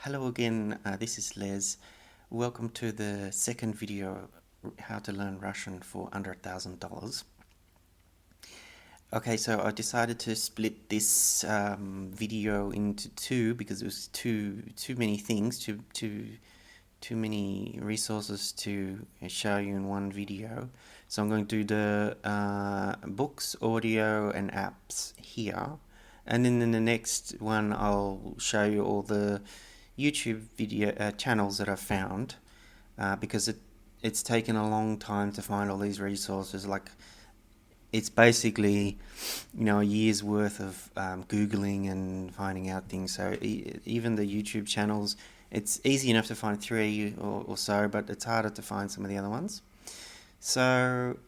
Hello again, this is Les. Welcome to the second video, how to learn Russian for under $1,000. Okay, so I decided to split this video into two because it was too many things, too many resources to show you in one video. So I'm going to do the books, audio, and apps here. And then in the next one, I'll show you all the YouTube video channels that I've found because it's taken a long time to find all these resources. Like, it's basically, a year's worth of Googling and finding out things. So even the YouTube channels, it's easy enough to find three or so, but it's harder to find some of the other ones. So,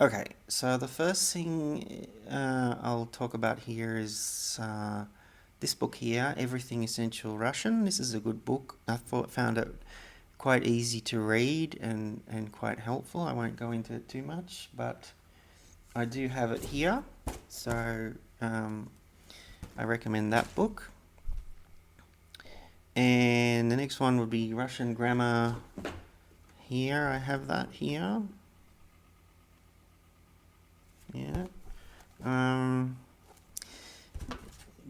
okay, so the first thing I'll talk about here is this book here, Everything Essential Russian. This is a good book. Found it quite easy to read and quite helpful. I won't go into it too much, but I do have it here. So I recommend that book. And the next one would be Russian Grammar. Here, I have that here. Yeah.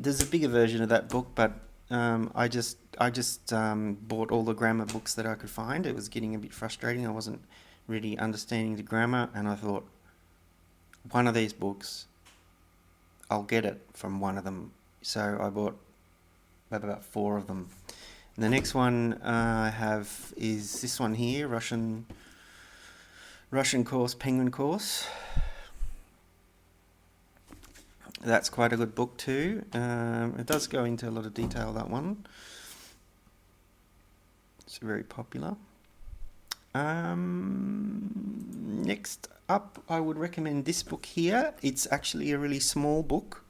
There's a bigger version of that book, but I just bought all the grammar books that I could find. It was getting a bit frustrating. I wasn't really understanding the grammar, and I thought, one of these books, I'll get it from one of them. So I bought about 4 of them. And the next one I have is this one here, Russian course, Penguin course. That's quite a good book too. It does go into a lot of detail, that one. It's very popular. Next up, I would recommend this book here. It's actually a really small book.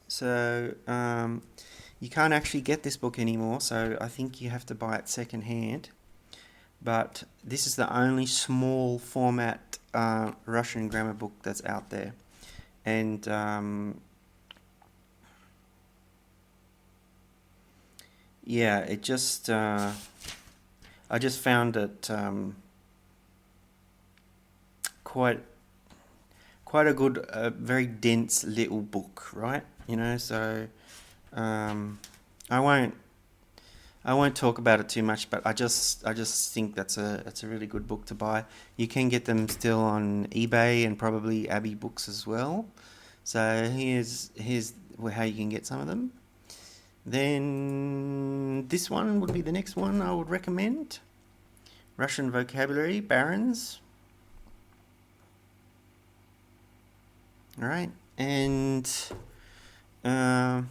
So you can't actually get this book anymore, so I think you have to buy it second hand. But this is the only small format Russian grammar book that's out there. And yeah, it just I just found it quite a good, very dense little book, right? So I won't talk about it too much, but I just think that's a really good book to buy. You can get them still on eBay and probably Abbey Books as well. So here's how you can get some of them. Then this one would be the next one I would recommend. Russian Vocabulary, Barron's. All right, and I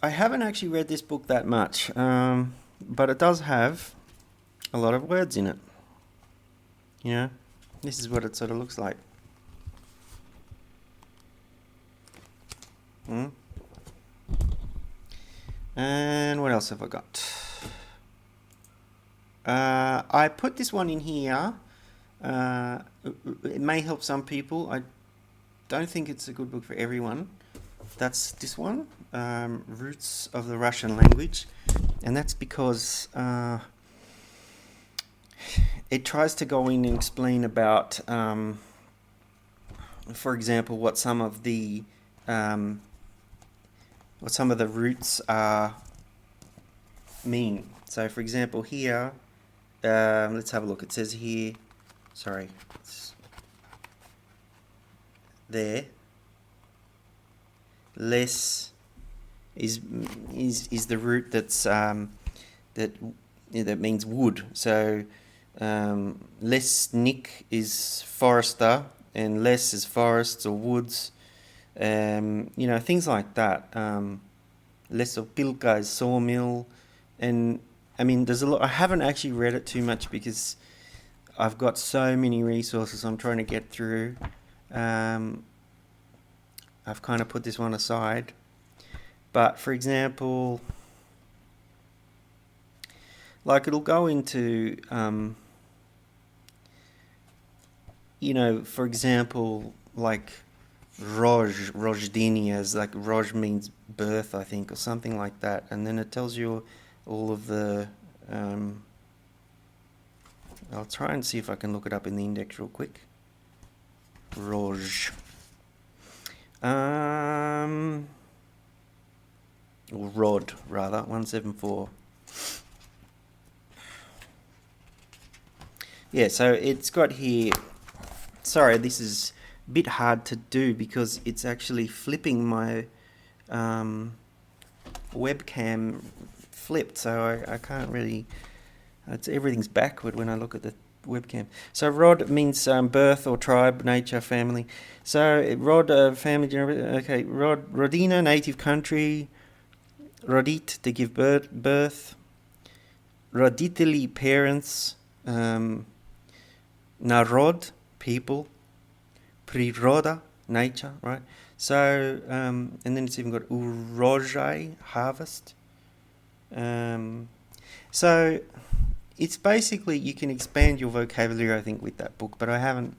haven't actually read this book that much, but it does have a lot of words in it. This is what it sort of looks like. And what else have I got? I put this one in here. It may help some people. I don't think it's a good book for everyone. That's this one, Roots of the Russian Language. And that's because it tries to go in and explain about, for example, what some of the roots mean. So, for example, here, let's have a look. It says here, sorry, there. Less is the root that's that means wood. So lesnik is forester, and less is forests or woods. Things like that. Lesopilka is sawmill, and I mean, there's a lot. I haven't actually read it too much because I've got so many resources I'm trying to get through. I've kind of put this one aside. But for example, like, it'll go into, for example, like Rojdinia is like Roj means birth, I think, or something like that. And then it tells you all of the. I'll try and see if I can look it up in the index real quick. Roj. Or Rod, rather, 174. Yeah, so it's got here. Sorry, this is a bit hard to do because it's actually flipping my webcam flipped, so I can't really. Everything's backward when I look at the webcam. So Rod means birth or tribe, nature, family. So Rod, family, okay. Rodina, native country. Rodit, to give birth. Roditeli, parents. Narod, people. Priroda, nature, right? So, and then it's even got urojai, harvest. So it's basically, you can expand your vocabulary, I think, with that book, but I haven't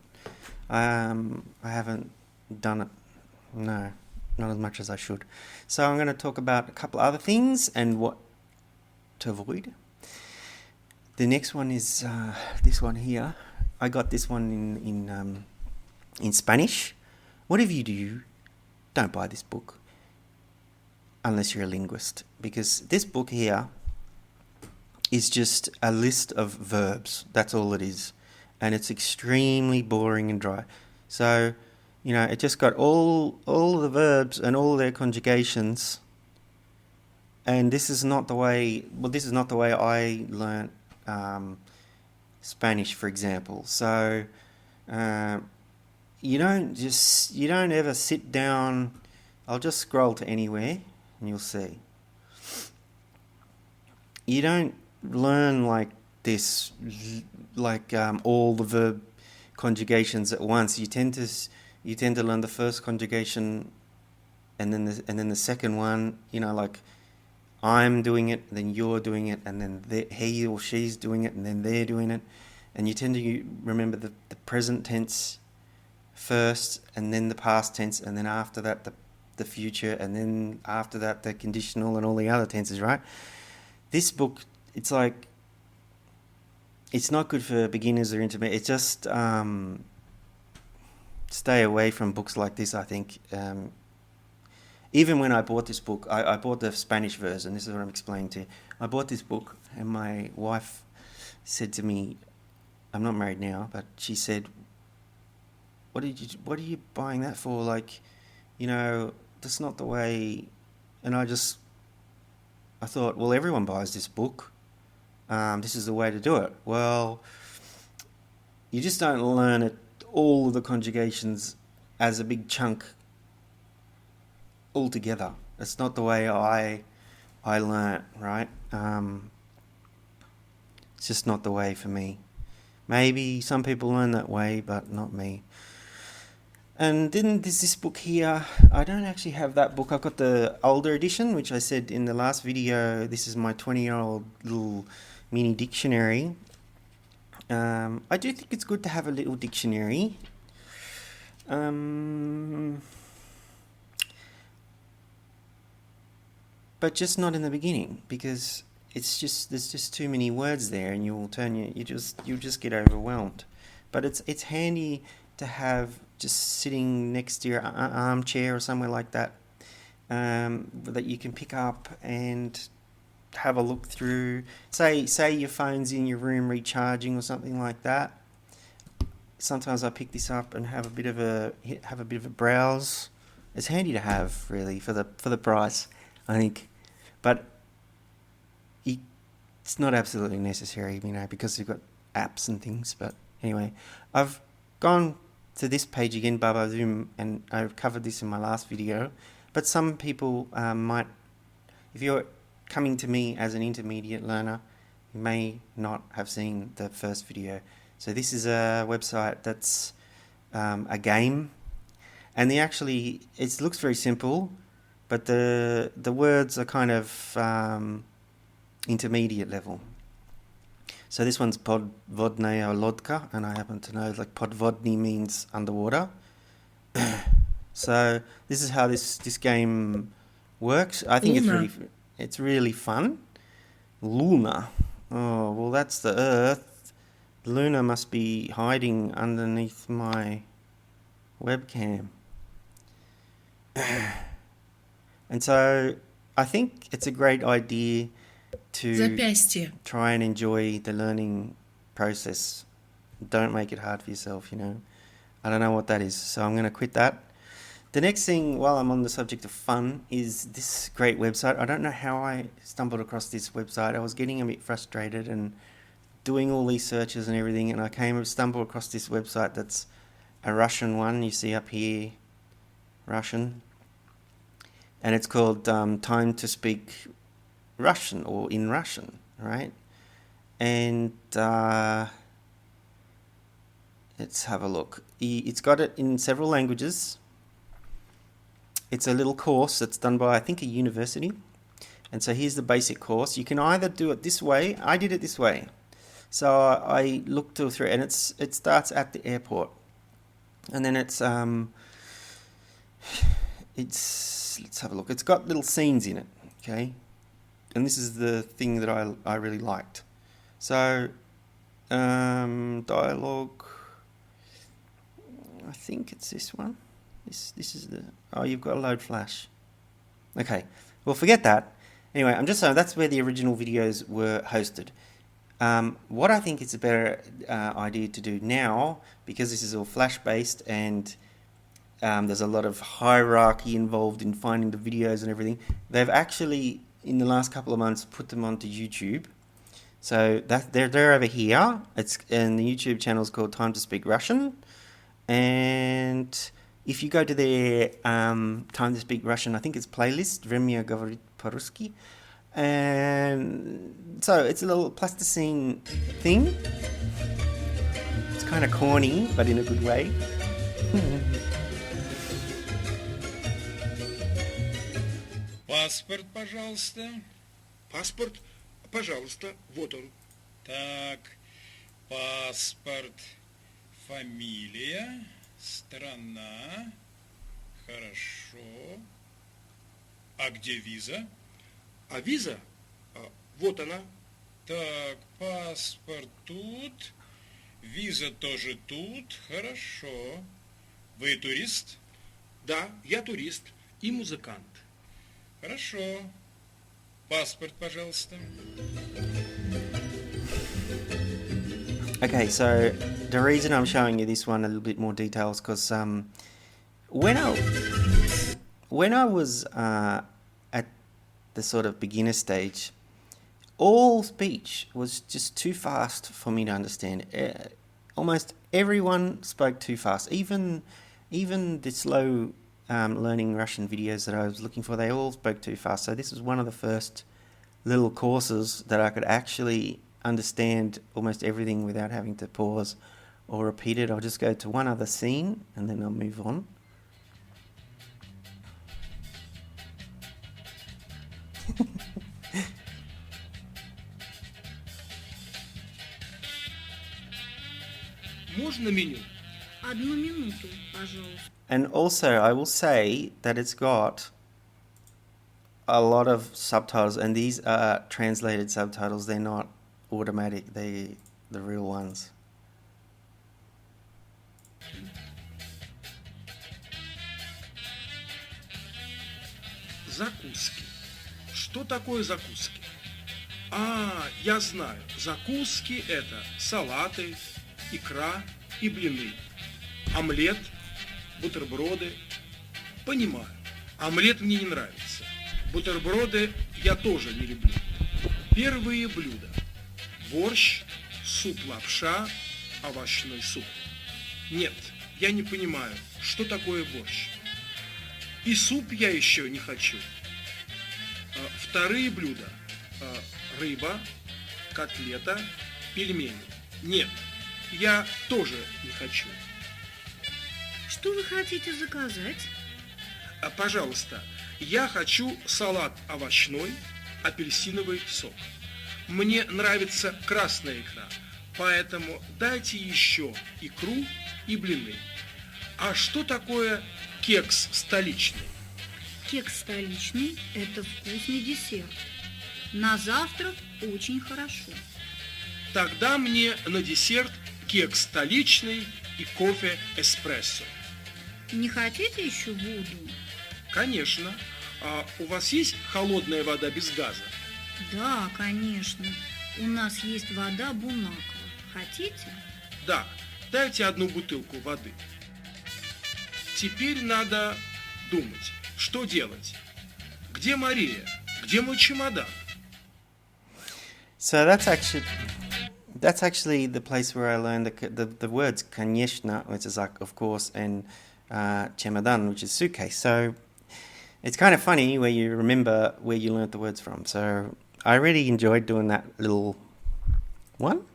done it. No, not as much as I should. So I'm going to talk about a couple other things and what to avoid. The next one is this one here. I got this one in Spanish. Whatever you do, don't buy this book unless you're a linguist, because this book here is just a list of verbs. That's all it is. And it's extremely boring and dry. So, it just got all the verbs and all their conjugations. And this is not the way I learnt Spanish, for example. So, you don't ever sit down. I'll just scroll to anywhere and you'll see. You don't learn like this, like all the verb conjugations at once. You tend to learn the first conjugation, and then the second one. Like I'm doing it, then you're doing it, and then he or she's doing it, and then they're doing it, and you tend to remember the present tense first, and then the past tense, and then after that the future, and then after that the conditional and all the other tenses, right? This book, it's like, it's not good for beginners or intermediate. It's just stay away from books like this, I think. Even when I bought this book, I bought the Spanish version. This is what I'm explaining to you. I bought this book, and my wife said to me, I'm not married now, but she said, what are you buying that for? Like, that's not the way. And I thought, well, everyone buys this book. This is the way to do it. Well, you just don't learn it, all of the conjugations as a big chunk all together. It's not the way I learnt, right? It's just not the way for me. Maybe some people learn that way, but not me. And then there's this book here. I don't actually have that book. I've got the older edition, which I said in the last video. This is my 20-year-old little mini dictionary. I do think it's good to have a little dictionary. But just not in the beginning, because there's just too many words there, and you'll just get overwhelmed. But it's handy to have just sitting next to your armchair or somewhere like that, that you can pick up and have a look through. Say your phone's in your room recharging or something like that. Sometimes I pick this up and have a bit of a browse. It's handy to have, really, for the price, I think. But it's not absolutely necessary, because you've got apps and things. But anyway, I've gone to this page again, Babazoom, and I've covered this in my last video. But some people might, if you're coming to me as an intermediate learner, you may not have seen the first video. So this is a website that's a game, and it looks very simple, but the words are kind of intermediate level. So this one's Podvodnaya Lodka, and I happen to know, like, Podvodny means underwater. So this is how this game works. I think Luna. it's really fun. Luna. Oh, well, that's the Earth. Luna must be hiding underneath my webcam. And so I think it's a great idea to Запястье. try and enjoy the learning process. Don't make it hard for yourself, you know. I don't know what that is, so I'm going to quit that. The next thing, while I'm on the subject of fun, is this great website. I don't know how I stumbled across this website. I was getting a bit frustrated and doing all these searches and everything, and I stumbled across this website that's a Russian one. You see up here, Russian. And it's called Time to Speak Russian, or in Russian, right? And let's have a look. It's got it in several languages. It's a little course that's done by, I think, a university. And so here's the basic course. You can either do it this way. I did it this way. So I looked through, and it starts at the airport. And then let's have a look. It's got little scenes in it, okay? And this is the thing that I really liked. So, dialogue, I think it's this one. This is the, oh, you've got a load flash. Okay, well, forget that. Anyway, I'm just saying that's where the original videos were hosted. What I think is a better idea to do now, because this is all flash based and there's a lot of hierarchy involved in finding the videos and everything, they've actually, in the last couple of months, put them onto YouTube. So they're over here. And the YouTube channel is called Time to Speak Russian. And if you go to their Time to Speak Russian, I think it's playlist, Vremya Говорит по-русски. And so it's a little plasticine thing. It's kind of corny, but in a good way. Паспорт, пожалуйста. Паспорт, пожалуйста, вот он. Так, паспорт, фамилия, страна. Хорошо. А где виза? А виза? Вот она. Так, паспорт тут, виза тоже тут. Хорошо. Вы турист? Да, я турист и музыкант. Хорошо. Паспорт, пожалуйста. Okay, so the reason I'm showing you this one a little bit more details because when I was at the sort of beginner stage, all speech was just too fast for me to understand. Almost everyone spoke too fast. Even the slow learning Russian videos that I was looking for, they all spoke too fast. So this was one of the first little courses that I could actually understand almost everything without having to pause or repeat it. I'll just go to one other scene and then I'll move on. Можно меню? Одну минуту, пожалуйста. And also, I will say that it's got a lot of subtitles, and these are translated subtitles. They're not automatic. They're the real ones. Закуски. Что такое закуски? Я знаю. Закуски – это салаты, икра и блины. Омлет, бутерброды. Понимаю. Омлет мне не нравится. Бутерброды я тоже не люблю. Первые блюда. Борщ, суп-лапша, овощной суп. Нет, я не понимаю, что такое борщ. И суп я еще не хочу. Вторые блюда. Рыба, котлета, пельмени. Нет, я тоже не хочу. Что вы хотите заказать? Пожалуйста, я хочу салат овощной, апельсиновый сок. Мне нравится красная икра, поэтому дайте еще икру и блины. А что такое кекс столичный? Кекс столичный – это вкусный десерт. На завтрак очень хорошо. Тогда мне на десерт кекс столичный и кофе эспрессо. Не хотите еще воду? Конечно. А у вас есть холодная вода без газа? Да, конечно. У нас есть вода Бунаква. Хотите? Да, дайте одну бутылку воды. Теперь надо думать, что делать. Где Мария? Где мой чемодан? So that's actually the place where I learned the words конечно, which is like of course, and чемодан, which is suitcase. So it's kind of funny where you remember where you learnt the words from. So I really enjoyed doing that little one.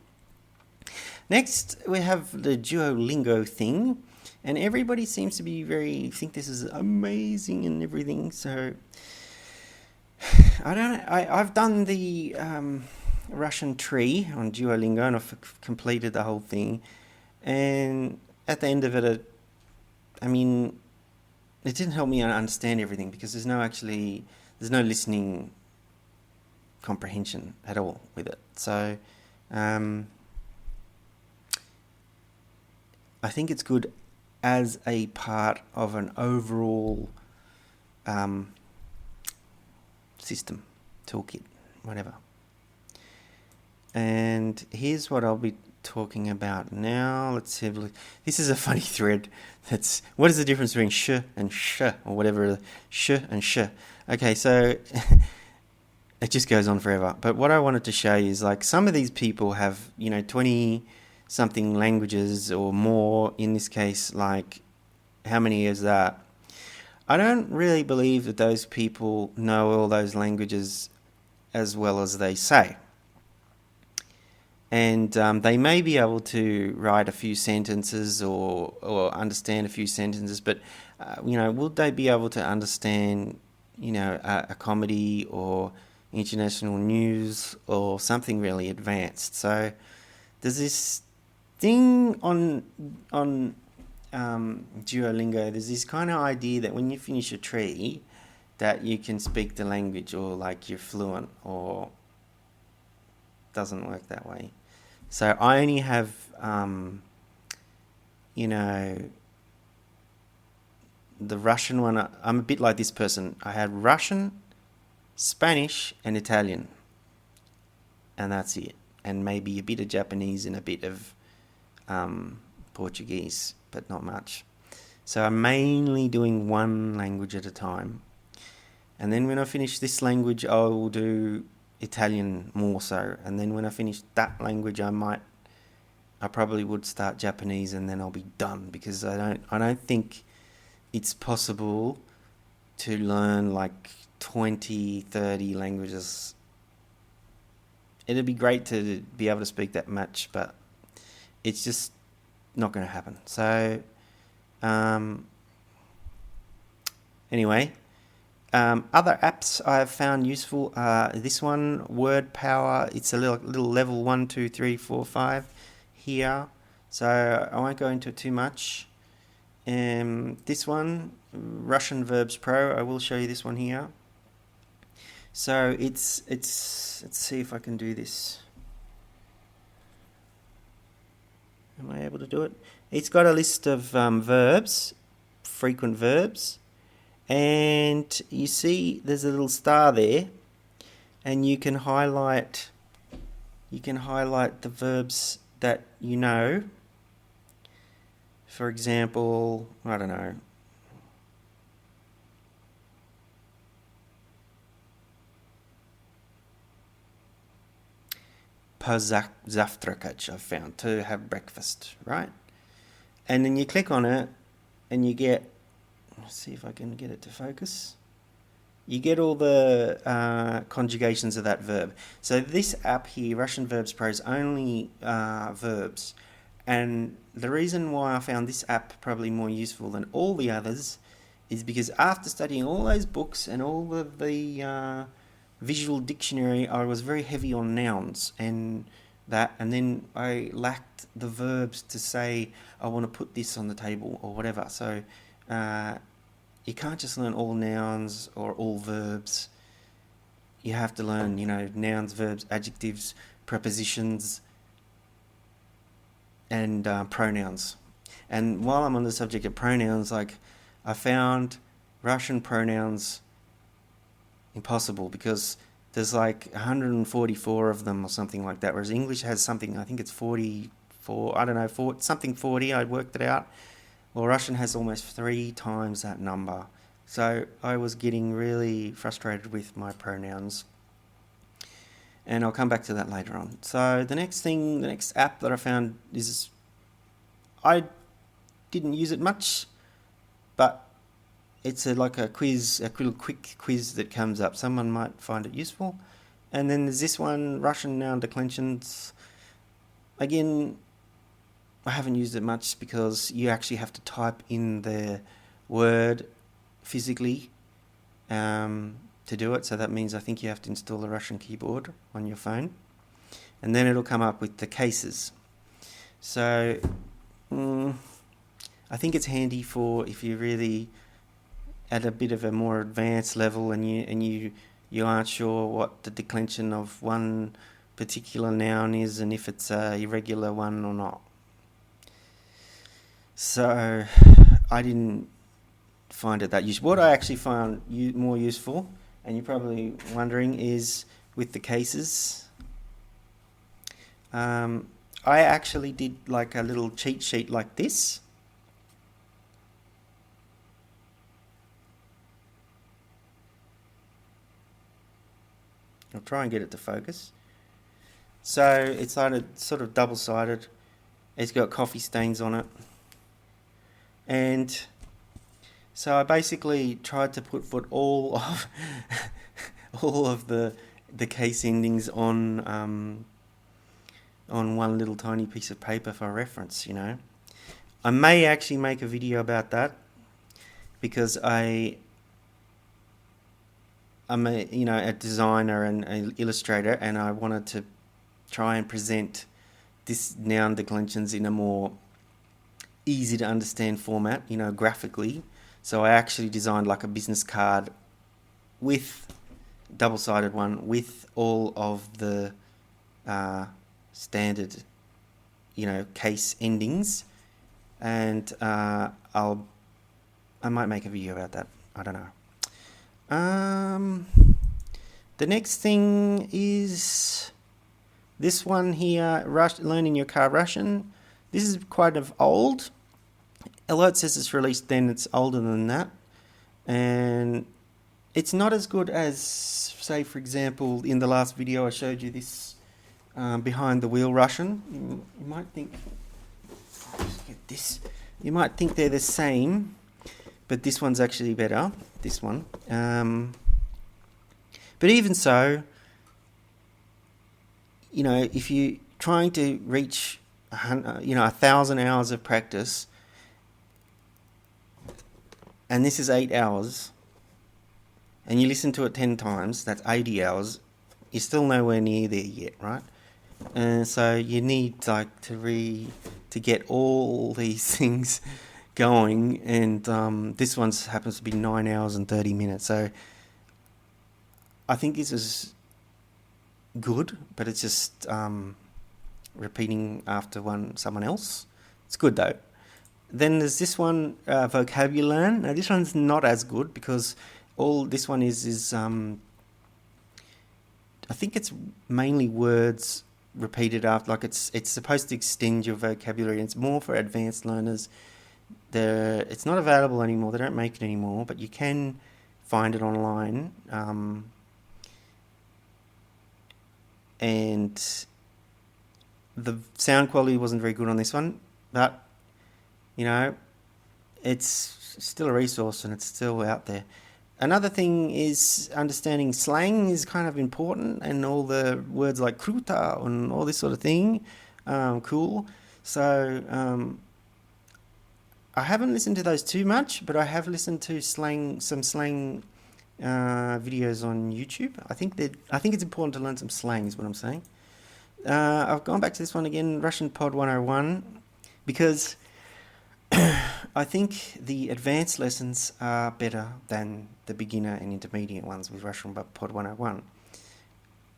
Next, we have the Duolingo thing, and everybody seems to be think this is amazing and everything. So I don't know. I've done the Russian tree on Duolingo, and I've completed the whole thing. And at the end of it, I mean, it didn't help me understand everything because there's no listening comprehension at all with it. So I think it's good as a part of an overall system, toolkit, whatever. And here's what I'll be talking about now. Let's have a look. This is a funny thread. What is the difference between sh and sh, or whatever, sh and sh? Okay, so it just goes on forever. But what I wanted to show you is like some of these people have, 20 something languages or more. In this case, like how many is that? I don't really believe that those people know all those languages as well as they say. And they may be able to write a few sentences or understand a few sentences, but would they be able to understand a comedy or international news or something really advanced? So there's this thing on Duolingo. There's this kind of idea that when you finish a tree, that you can speak the language or like you're fluent, or doesn't work that way. So I only have, the Russian one. I'm a bit like this person. I had Russian, Spanish, and Italian. And that's it. And maybe a bit of Japanese and a bit of Portuguese, but not much. So I'm mainly doing one language at a time. And then when I finish this language, I will do Italian more so, and then when I finish that language, I probably would start Japanese, and then I'll be done, because I don't think it's possible to learn like 20, 30 languages. It'd be great to be able to speak that much, but it's just not going to happen. So anyway, other apps I have found useful are this one, Word Power. It's a little level 1, 2, 3, 4, 5 here. So I won't go into it too much. This one, Russian Verbs Pro, I will show you this one here. So it's let's see if I can do this. Am I able to do it? It's got a list of verbs, frequent verbs. And you see there's a little star there, and you can highlight the verbs that you know. For example, I don't know. Позавтракать, I've found, to have breakfast, right? And then you click on it and you get, let's see if I can get it to focus. You get all the conjugations of that verb. So this app here, Russian Verbs Pro, is only verbs. And the reason why I found this app probably more useful than all the others is because after studying all those books and all of the visual dictionary, I was very heavy on nouns and that, and then I lacked the verbs to say I want to put this on the table or whatever. So you can't just learn all nouns or all verbs. You have to learn, nouns, verbs, adjectives, prepositions, and pronouns. And while I'm on the subject of pronouns, I found Russian pronouns impossible because there's 144 of them or something like that, whereas English has something, I think it's 44, I don't know, something 40, I worked it out. Well, Russian has almost 3 times that number. So I was getting really frustrated with my pronouns. And I'll come back to that later on. So the next app that I found is, I didn't use it much, but it's a quiz, a little quick quiz that comes up. Someone might find it useful. And then there's this one, Russian noun declensions. Again, I haven't used it much because you actually have to type in the word physically to do it. So that means I think you have to install a Russian keyboard on your phone. And then it'll come up with the cases. So I think it's handy for if you really at a bit of a more advanced level and you aren't sure what the declension of one particular noun is and if it's a irregular one or not. So I didn't find it that useful. What I actually found more useful, and you're probably wondering, is with the cases. I actually did a little cheat sheet like this. I'll try and get it to focus. So it's sort of double-sided. It's got coffee stains on it. And so I basically tried to put all of all of the case endings on one little tiny piece of paper for reference. I may actually make a video about that because I'm a designer and an illustrator, and I wanted to try and present this noun declensions in a more easy to understand format, graphically. So I actually designed a business card with double-sided one with all of the standard case endings, and I might make a video about that. I don't know. The next thing is this one here, learning your car Russian. This is quite old. Although it says it's released then, it's older than that. And it's not as good as, say, for example, in the last video I showed you this behind the wheel Russian. You might think, just get this. You might think they're the same, but this one's actually better, this one. But even so, if you're trying to reach 1,000 hours of practice, and this is 8 hours, and you listen to it 10 times, that's 80 hours, you're still nowhere near there yet, right? And so you need to get all these things going, and this one happens to be 9 hours and 30 minutes. So I think this is good, but it's just repeating after someone else. It's good though. Then there's this one, Vocabulary. Now this one's not as good because all this one is I think it's mainly words repeated after, it's supposed to extend your vocabulary. It's more for advanced learners. It's not available anymore. They don't make it anymore, but you can find it online. And the sound quality wasn't very good on this one, but it's still a resource and it's still out there. Another thing is understanding slang is kind of important, and all the words like kruta and all this sort of thing, cool. So I haven't listened to those too much, but I have listened to some slang videos on YouTube. I think it's important to learn some slang is what I'm saying. I've gone back to this one again, Russian Pod 101, because I think the advanced lessons are better than the beginner and intermediate ones with Russian Pod 101.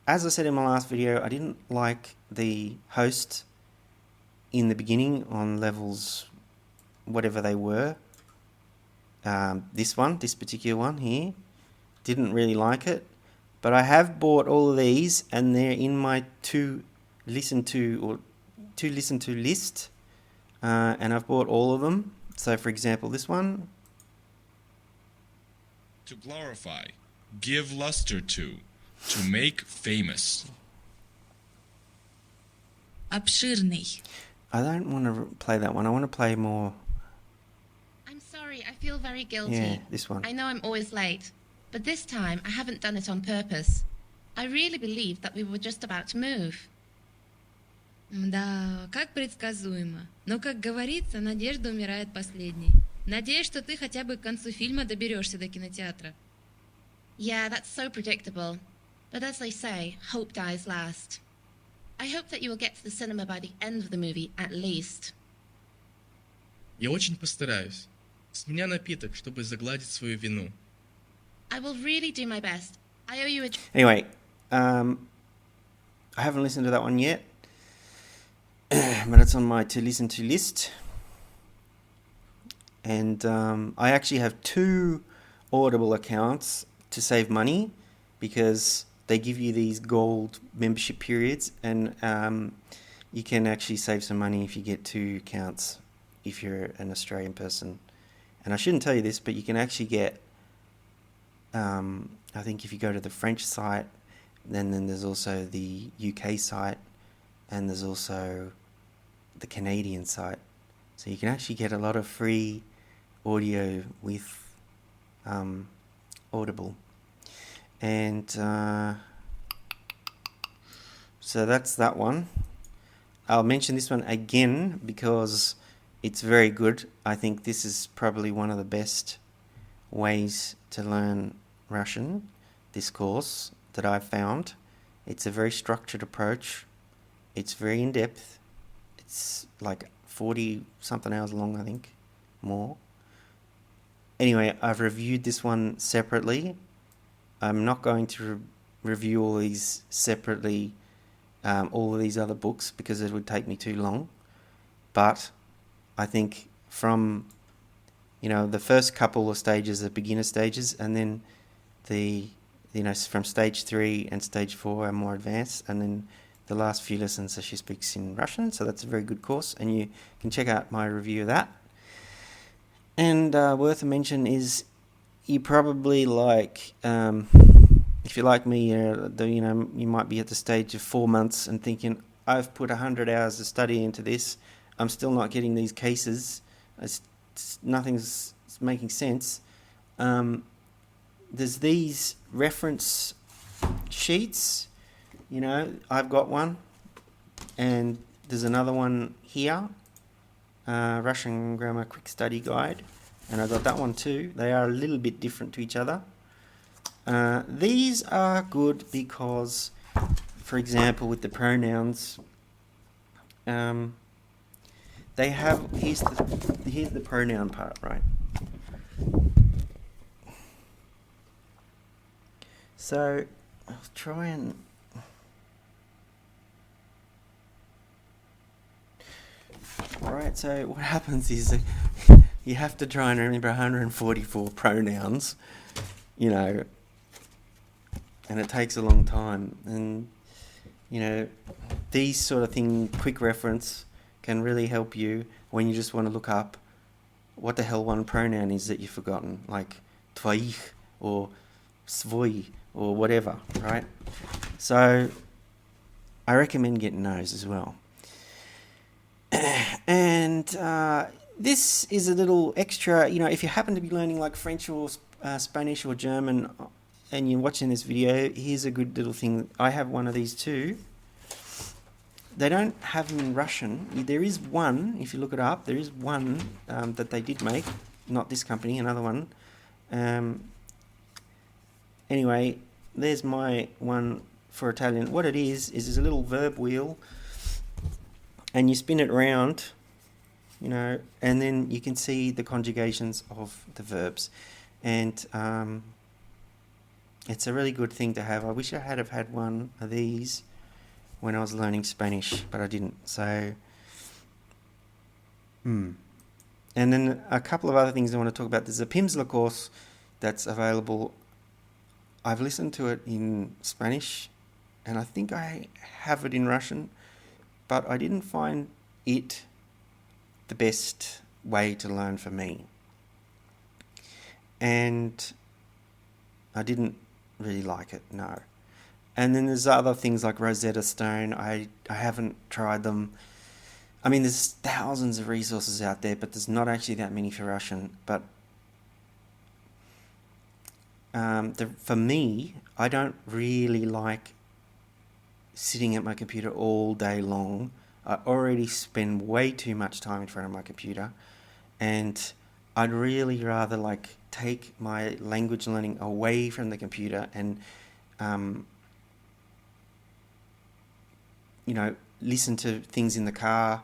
As I said in my last video, I didn't like the host in the beginning on levels, whatever they were. This particular one here, didn't really like it. But I have bought all of these, and they're in my to listen to list. And I've bought all of them. So, for example, this one. To glorify, give luster to make famous. Обширный. I don't want to play that one. I want to play more. I'm sorry, I feel very guilty. Yeah, this one. I know I'm always late, but this time I haven't done it on purpose. I really believed that we were just about to move. Да, как предсказуемо. Но, как говорится, надежда умирает последней. Надеюсь, что ты хотя бы к концу фильма доберешься до кинотеатра. Yeah, that's so predictable. But as they say, hope dies last. I hope that you will get to the cinema by the end of the movie, at least. Я очень постараюсь. С меня напиток, чтобы загладить свою вину. I will really do my best. I owe you a... Anyway, I haven't listened to that one yet. But it's on my to listen to list. And I actually have 2 Audible accounts to save money, because they give you these gold membership periods, and you can actually save some money if you get 2 accounts if you're an Australian person. And I shouldn't tell you this, but you can actually get, I think if you go to the French site, then there's also the UK site, and there's also the Canadian site. So you can actually get a lot of free audio with Audible. And so that's that one. I'll mention this one again because it's very good. I think this is probably one of the best ways to learn Russian, this course that I've found. It's a very structured approach. It's very in-depth. It's like 40 something hours long, I think, more. Anyway, I've reviewed this one separately. I'm not going to review all these separately, all of these other books, because it would take me too long. But I think from, the first couple of stages are beginner stages, and then from stage 3 and stage 4 are more advanced, and then the last few lessons she speaks in Russian, so that's a very good course, and you can check out my review of that. And worth a mention is, you probably like, if you're like me, you might be at the stage of 4 months and thinking, I've put 100 hours of study into this, I'm still not getting these cases, nothing's making sense. There's these reference sheets, I've got one, and there's another one here, Russian Grammar Quick Study Guide, and I got that one too. They are a little bit different to each other. These are good because, for example, with the pronouns, they have, here's the pronoun part, right? So I'll try and Alright, so what happens is you have to try and remember 144 pronouns, and it takes a long time. And, these sort of things, quick reference, can really help you when you just want to look up what the hell one pronoun is that you've forgotten, like tvoich or svoi or whatever, right? So I recommend getting those as well. And this is a little extra, if you happen to be learning like French or Spanish or German and you're watching this video, here's a good little thing. I have one of these too. They don't have them in Russian. There is one, if you look it up, there is one that they did make, not this company, another one. Anyway, there's my one for Italian. What it is there's a little verb wheel, and you spin it around, you know, and then you can see the conjugations of the verbs. And it's a really good thing to have. I wish I had have had one of these when I was learning Spanish, but I didn't. So, And then a couple of other things I want to talk about. There's a Pimsleur course that's available. I've listened to it in Spanish, and I think I have it in Russian, but I didn't find it the best way to learn for me. And I didn't really like it, no. And then there's other things like Rosetta Stone. I haven't tried them. I mean, there's thousands of resources out there, but there's not actually that many for Russian. But for me, I don't really like sitting at my computer all day long. I already spend way too much time in front of my computer, and I'd really rather like take my language learning away from the computer and you know, listen to things in the car,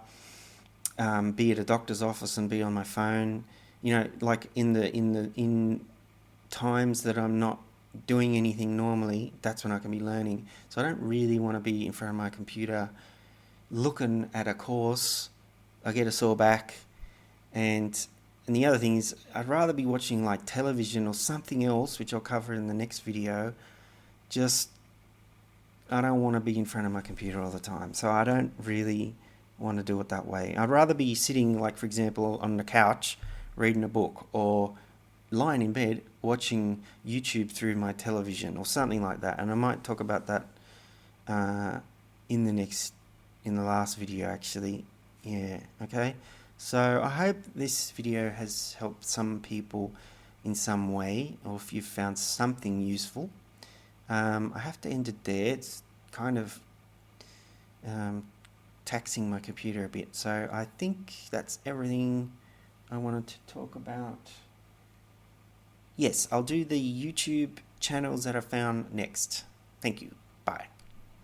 be at a doctor's office and be on my phone, you know, like in times that I'm not doing anything normally. That's when I can be learning. So I don't really want to be in front of my computer looking at a course. I get a sore back. And the other thing is, I'd rather be watching like television or something else, which I'll cover in the next video. I don't want to be in front of my computer all the time. So I don't really want to do it that way. I'd rather be sitting, like, for example, on the couch, reading a book, or lying in bed watching YouTube through my television or something like that. And I might talk about that in the last video, actually. Yeah, okay. So I hope this video has helped some people in some way, or if you've found something useful. I have to end it there. It's kind of taxing my computer a bit. So I think that's everything I wanted to talk about. Yes, I'll do the YouTube channels that I found next. Thank you.